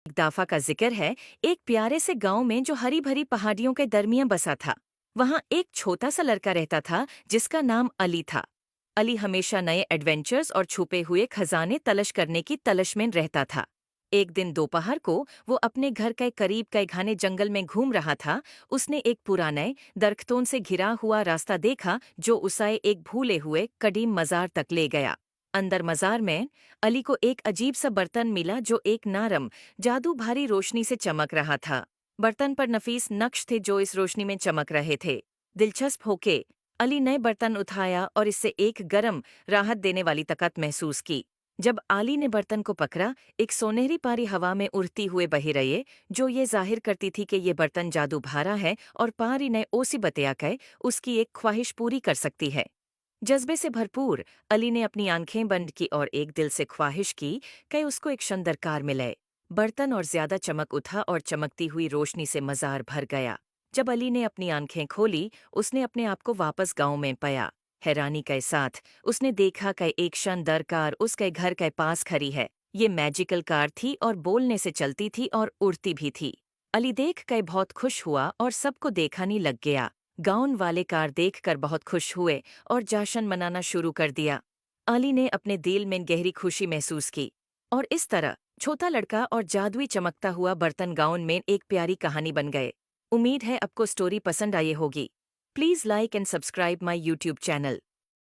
एक दफा का जिक्र है। एक प्यारे से गांव में जो हरी भरी पहाड़ियों के दरमियान बसा था। वहां एक छोटा सा लड़का रहता था जिसका नाम अली था। अली हमेशा नए एडवेंचर्स और छुपे हुए खजाने तलाश करने की तलाश में रहता था। एक दिन दोपहर को वो अपने घर के करीब के घने जंगल में घूम रहा था। उसने एक पुराने दरख्तों से घिरा हुआ रास्ता देखा जो उसे एक भूले हुए कदीम मजार तक ले गया। अंदर मजार में अली को एक अजीब सा बर्तन मिला जो एक नरम जादू भारी रोशनी से चमक रहा था। बर्तन पर नफीस नक्श थे जो इस रोशनी में चमक रहे थे। दिलचस्प होके अली ने बर्तन उठाया और इससे एक गरम राहत देने वाली ताकत महसूस की। जब आली ने बर्तन को पकड़ा, एक सोनेरी पारी हवा में उड़ती हुए बही रही जो ये जाहिर करती थी कि ये बर्तन जादू भारा है और पारी ने ओसी बतिया कह उसकी एक ख्वाहिश पूरी कर सकती है। जज्बे से भरपूर अली ने अपनी आंखें बंद की और एक दिल से ख्वाहिश की कि उसको एक शानदार मिले। बर्तन और ज्यादा चमक उठा और चमकती हुई रोशनी से मजार भर गया। जब अली ने अपनी आंखें खोली, उसने अपने आप को वापस गांव में पाया। हैरानी के साथ उसने देखा कि एक शानदार कार उसके घर के पास खड़ी है। ये मैजिकल कार थी और बोलने से चलती थी और उड़ती भी थी। अली देख कर बहुत खुश हुआ और सबको देखाने लग गया। गांव वाले कार देखकर बहुत खुश हुए और जश्न मनाना शुरू कर दिया। अली ने अपने दिल में गहरी खुशी महसूस की। और इस तरह छोटा लड़का और जादुई चमकता हुआ बर्तन गाउन में एक प्यारी कहानी बन गए। उम्मीद है आपको स्टोरी पसंद आई होगी। Please like and subscribe my YouTube channel.